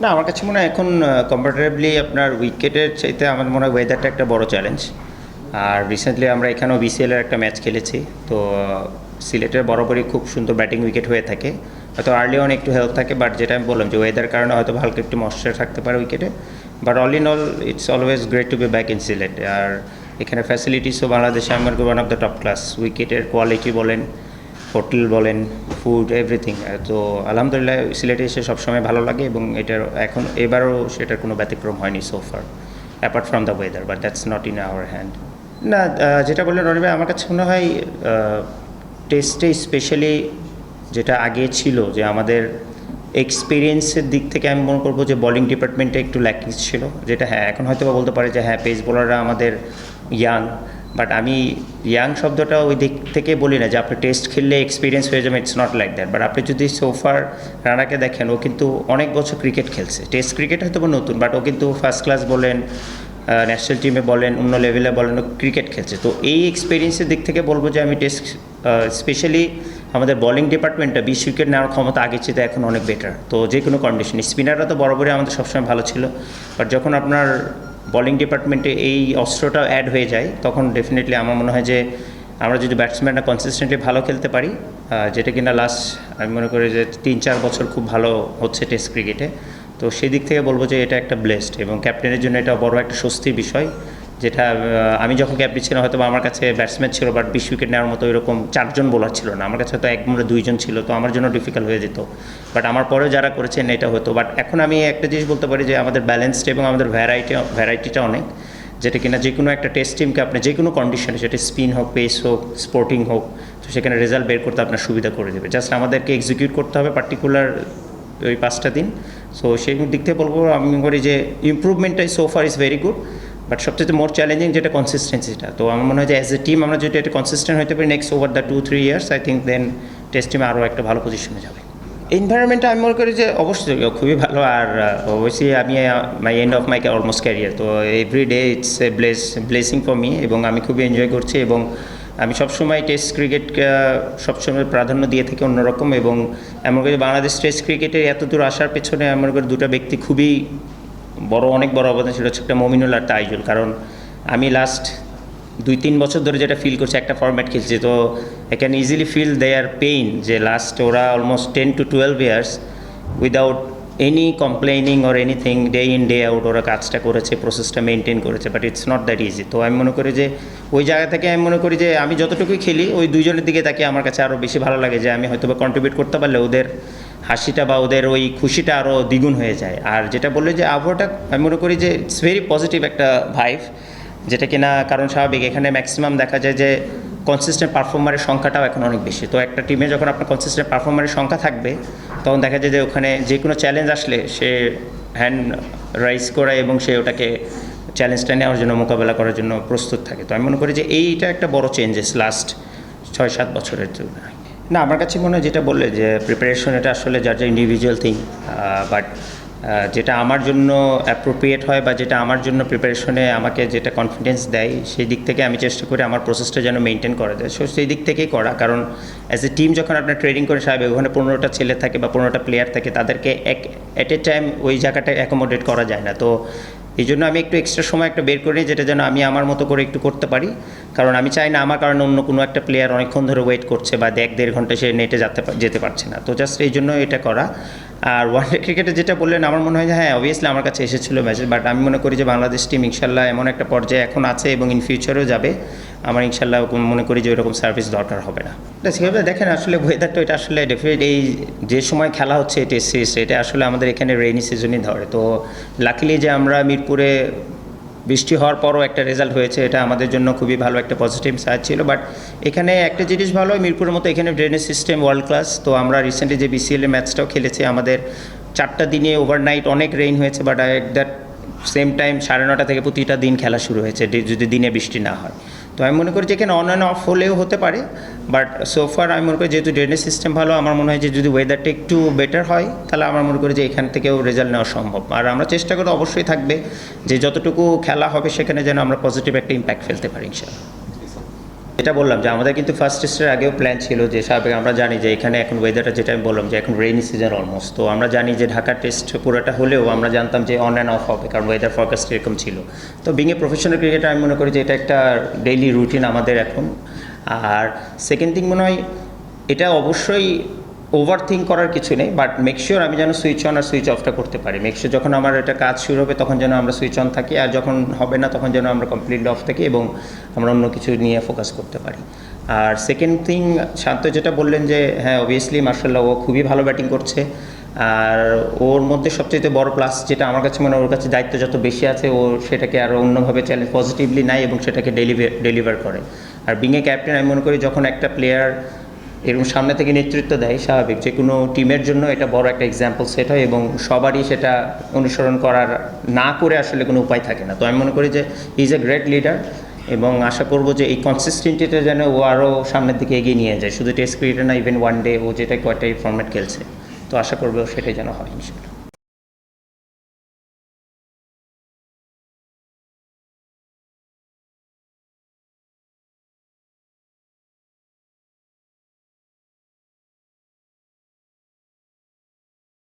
না, আমার কাছে মনে হয় এখন কম্পারেটিভলি আপনার উইকেটের চাইতে আমার মনে হয় ওয়েদারটা একটা বড় চ্যালেঞ্জ। আর রিসেন্টলি আমরা এখানেও বিসিএলের একটা ম্যাচ খেলেছি, তো সিলেটের বরাবরই খুব সুন্দর ব্যাটিং উইকেট হয়ে থাকে। হয়তো আর্লি অন একটু হেল্প থাকে, বাট যেটা আমি বললাম যে ওয়েদার কারণে হয়তো হালকা একটু ময়েশ্চার থাকতে পারে উইকেটে। But all in all it's always great to be back in Sylhet. আর এখানে ফ্যাসিলিটিসও বাংলাদেশে আমি মনে করি one of the top class. উইকেটের কোয়ালিটি বলেন, হোটেল বলেন, ফুড, এভরিথিং। তো আলহামদুলিল্লাহ সিলেটে এসে সবসময় ভালো লাগে, এবং এটার এখন এবারও সেটার কোনো ব্যতিক্রম হয়নি সোফার, apart from the weather, but that's not in our hand. না, যেটা বললেন রনি ভাই, আমার কাছে মনে হয় টেস্টে স্পেশালি যেটা আগে ছিল যে আমাদের এক্সপিরিয়েন্সের দিক থেকে আমি মনে করবো যে বোলিং ডিপার্টমেন্টে একটু ল্যাকিংস ছিল, যেটা হ্যাঁ এখন হয়তো বা বলতে পারে যে হ্যাঁ পেস বোলাররা আমাদের ইয়াং, বাট আমি ইয়াং শব্দটা ওই দিক থেকে বলি না যে আপনি টেস্ট খেললে এক্সপিরিয়েন্স হয়ে যাবে, it's not like that. But আপনি যদি সোফার রানাকে দেখেন, ও কিন্তু অনেক বছর ক্রিকেট খেলছে। টেস্ট ক্রিকেট হয়তো নতুন, বাট ও কিন্তু ফার্স্ট ক্লাস বলেন, ন্যাশনাল টিমে বলেন, অন্য লেভেলে বলেন, ও ক্রিকেট খেলছে। তো এই এক্সপিরিয়েন্সের দিক থেকে বলবো যে আমি টেস্ট স্পেশালি আমাদের বোলিং ডিপার্টমেন্টটা 20 উইকেট নেওয়ার ক্ষমতা আগের চেয়ে এখন অনেক বেটার। তো যে কোনো কন্ডিশন, স্পিনাররা তো বরাবরই আমাদের সবসময় ভালো ছিল, বাট যখন আপনার বোলিং ডিপার্টমেন্টে এই অস্ত্রটা অ্যাড হয়ে যায়, তখন ডেফিনেটলি আমার মনে হয় যে আমরা যদি ব্যাটসম্যানরা কনসিস্টেন্টলি ভালো খেলতে পারি, যেটা কিনা লাস্ট আমি মনে করি যে 3-4 বছর খুব ভালো হচ্ছে টেস্ট ক্রিকেটে, তো সেই দিক থেকে বলবো যে এটা একটা ব্লেসড, এবং ক্যাপ্টেনের জন্য এটা বড় একটা স্বস্তির বিষয়। যেটা আমি যখন ক্যাপ্টেন ছিলাম হয়তো আমার কাছে ব্যাটসম্যান ছিল, বাট 20 উইকেট নেওয়ার মতো এরকম 4 জন বোলার ছিল না, আমার কাছে হয়তো এক মোড়ে 2 জন ছিল, তো আমার জন্য ডিফিকাল্ট হয়ে যেত। বাট আমার পরেও যারা করেছেন এটা হতো। বাট এখন আমি একটা জিনিস বলতে পারি যে আমাদের ব্যালেন্সড এবং আমাদের ভ্যারাইটিটা অনেক, যেটা কিনা যে কোনো একটা টেস্ট টিমকে আপনি যে কোনো কন্ডিশনে, সেটা স্পিন হোক, পেস হোক, স্পোর্টিং হোক, তো সেখানে রেজাল্ট বের করতে আপনার সুবিধা করে দেবে। জাস্ট আমাদেরকে এক্সিকিউট করতে হবে পার্টিকুলার ওই 5টা দিন। সো সেই দিক থেকে বলবো আমি করি যে ইমপ্রুভমেন্টটাই সোফার ইজ ভেরি গুড, বাট সবচেয়ে মোর চ্যালেঞ্জিং যেটা কনসিস্টেন্সিটা। তো আমার মনে হয় যে অ্যাজ এ টিম আমরা যদি এটা কনসিস্টেন্ট হতে পারি next over the 2-3 years, I think then test টিমে আরও একটা ভালো পজিশনে যাবে। এনভায়রনমেন্টটা আমি মনে করি যে অবশ্যই খুবই ভালো। আর অবশ্যই আমি my end of my almost career, তো every day it's a blessing for me, এবং আমি খুবই এনজয় করছি। এবং আমি সবসময় টেস্ট ক্রিকেট সবসময় প্রাধান্য দিয়ে থাকি অন্যরকম। এবং এমন করে বাংলাদেশ টেস্ট ক্রিকেটে এত দূর আসার পেছনে আমার করে দুটো ব্যক্তি খুবই অনেক বড় অবদান, সেটা হচ্ছে একটা মমিনুল আর তাইজুল। কারণ আমি লাস্ট 2-3 বছর ধরে যেটা ফিল করছি, একটা ফরম্যাট খেলছি, তো I can easily feel their pain, যে লাস্ট ওরা almost 10 to 12 years without any complaining or anything, day in day out ওরা কাজটা করেছে, প্রসেসটা মেনটেন করেছে, but it's not that easy. তো আমি মনে করি যে ওই জায়গা থেকে আমি মনে করি যে আমি যতটুকুই খেলি ওই দুইজনের দিকে তাকিয়ে আমার কাছে আরও বেশি ভালো লাগে, যে আমি হয়তো বা কন্ট্রিবিউট করতে পারলে ওদের হাসিটা বা ওদের ওই খুশিটা আরও দ্বিগুণ হয়ে যায়। আর যেটা বললে যে আবহাওয়াটা, আমি মনে করি যে ইটস ভেরি পজিটিভ একটা ভাইব, যেটা কিনা কারণ স্বাভাবিক এখানে ম্যাক্সিমাম দেখা যায় যে কনসিস্টেন্ট পারফর্মারের সংখ্যাটাও এখন অনেক বেশি। তো একটা টিমে যখন আপনার কনসিস্টেন্ট পারফর্মারের সংখ্যা থাকবে, তখন দেখা যায় যে ওখানে যে কোনো চ্যালেঞ্জ আসলে সে হ্যান্ড রাইজ করে এবং সে ওটাকে চ্যালেঞ্জটা নেওয়ার জন্য, মোকাবেলা করার জন্য প্রস্তুত থাকে। তো আমি মনে করি যে এইটা একটা বড় চেঞ্জেস লাস্ট 6-7 বছরের জন্য। না, আমার কাছে মনে হয় যেটা বললে যে প্রিপারেশন, এটা আসলে যার যা ইন্ডিভিজুয়াল থিং, বাট যেটা আমার জন্য অ্যাপ্রোপ্রিয়েট হয় বা যেটা আমার জন্য প্রিপারেশনে আমাকে যেটা কনফিডেন্স দেয়, সেই দিক থেকে আমি চেষ্টা করি আমার প্রসেসটা যেন মেনটেন করা যায়। সো সেই দিক থেকেই করা, কারণ অ্যাজ এ টিম যখন আপনার ট্রেনিং করে স্বাভাবিক ওখানে 15টা ছেলে থাকে বা 15টা প্লেয়ার থাকে, তাদেরকে এট এ টাইম ওই জায়গাটা অ্যাকোমোডেট করা যায় না। তো এই জন্য আমি একটু এক্সট্রা সময় একটা বের করি, যেটা যেন আমি আমার মতো করে একটু করতে পারি। কারণ আমি চাই না আমার কারণে অন্য কোনো একটা প্লেয়ার অনেকক্ষণ ধরে ওয়েট করছে বা 1-1.5 ঘন্টা সে নেটে যেতে পারছে না। তো জাস্ট এই জন্য এটা করা। আর ওয়ানডে ক্রিকেটে যেটা বললেন, আমার মনে হয় যে হ্যাঁ অবভিয়াসলি আমার কাছে এসেছিলো ম্যাচেস, বাট আমি মনে করি যে বাংলাদেশ টিম ইনশাল্লাহ এমন একটা পর্যায়ে এখন আছে এবং ইন ফিউচারেও যাবে। আমার ইনশাল্লাহ মনে করি যে ওইরকম সার্ভিস দরকার হবে না। সেভাবে দেখেন আসলে ওয়েদারটা, এটা আসলে ডেফিনেট এই যে সময় খেলা হচ্ছে টেস্ট সিরিজ, এটা আসলে আমাদের এখানে রেইনি সিজনই ধরে। তো লাকিলি যে আমরা মিরপুরে বৃষ্টি হওয়ার পরও একটা রেজাল্ট হয়েছে, এটা আমাদের জন্য খুবই ভালো একটা পজিটিভ সাইড ছিল। বাট এখানে একটা জিনিস ভালো, মিরপুরের মতো এখানে ড্রেনেজ সিস্টেম ওয়ার্ল্ড ক্লাস। তো আমরা রিসেন্টলি যে বিসিএলের ম্যাচটাও খেলেছি, আমাদের 4টা দিনে ওভারনাইট অনেক রেইন হয়েছে, but at that same time 9:30 থেকে প্রতিটা দিন খেলা শুরু হয়েছে যদি দিনে বৃষ্টি না হয়। তো আমি মনে করি যে এখানে অন অ্যান্ড অফ হলেও হতে পারে, বাট সোফার আমি মনে করি যেহেতু ড্রেনেজ সিস্টেম ভালো, আমার মনে হয় যে যদি ওয়েদারটা একটু বেটার হয়, তাহলে আমার মনে করি যে এখান থেকেও রেজাল্ট নেওয়া সম্ভব। আর আমরা চেষ্টা করে অবশ্যই থাকবে যে যতটুকু খেলা হবে সেখানে যেন আমরা পজিটিভ একটা ইম্প্যাক্ট ফেলতে পারি ইনশাআল্লাহ। যেটা বললাম যে আমাদের কিন্তু ফার্স্ট টেস্টের আগেও প্ল্যান ছিল যে স্বাভাবিক আমরা জানি যে এখানে এখন ওয়েদারটা, যেটা আমি বললাম যে এখন রেইনি সিজন অলমোস্ট, তো আমরা জানি যে ঢাকার টেস্ট পুরোটা হলেও আমরা জানতাম যে অন অ্যান্ড অফ হবে, কারণ ওয়েদার ফরকাস্ট এরকম ছিল। তো বিং এ প্রফেশনাল ক্রিকেটার আমি মনে করি যে এটা একটা ডেইলি রুটিন আমাদের এখন। আর সেকেন্ড থিং মনে হয় এটা অবশ্যই ওভার থিঙ্ক করার কিছু নেই, বাট মেক শিওর আমি যেন সুইচ অন আর সুইচ অফটা করতে পারি। মেক শিওর যখন আমার এটা কাজ শুরু হবে তখন যেন আমরা সুইচ অন থাকি, আর যখন হবে না তখন যেন আমরা কমপ্লিটলি অফ থাকি এবং আমরা অন্য কিছু নিয়ে ফোকাস করতে পারি। আর সেকেন্ড থিং, শান্ত যেটা বললেন যে হ্যাঁ অবভিয়াসলি মার্শাল্লাহ ও খুবই ভালো ব্যাটিং করছে, আর ওর মধ্যে সবচেয়ে বড় প্লাস যেটা আমার কাছে মনে হয়, ওর কাছে দায়িত্ব যত বেশি আছে ও সেটাকে আরও অন্যভাবে চ্যালেঞ্জ পজিটিভলি নেয় এবং সেটাকে ডেলিভার করে। আর বিং এ ক্যাপ্টেন আমি মনে করি যখন একটা প্লেয়ার এরকম সামনে থেকে নেতৃত্ব দেয়, স্বাভাবিক যে কোনো টিমের জন্য এটা বড় একটা এক্সাম্পল সেট হয় এবং সবারই সেটা অনুসরণ করার না করে আসলে কোনো উপায় থাকে না। তো আমি মনে করি যে he is a great leader এবং আশা করবো যে এই কনসিস্টেন্টিটা যেন ও আরও সামনের দিকে এগিয়ে নিয়ে যায়, শুধু টেস্ট ক্রিকেটে না, ইভেন ওয়ান ডে ও যেটা কয়টাই ফর্ম্যাট খেলছে। তো আশা করবো সেটাই যেন হয়।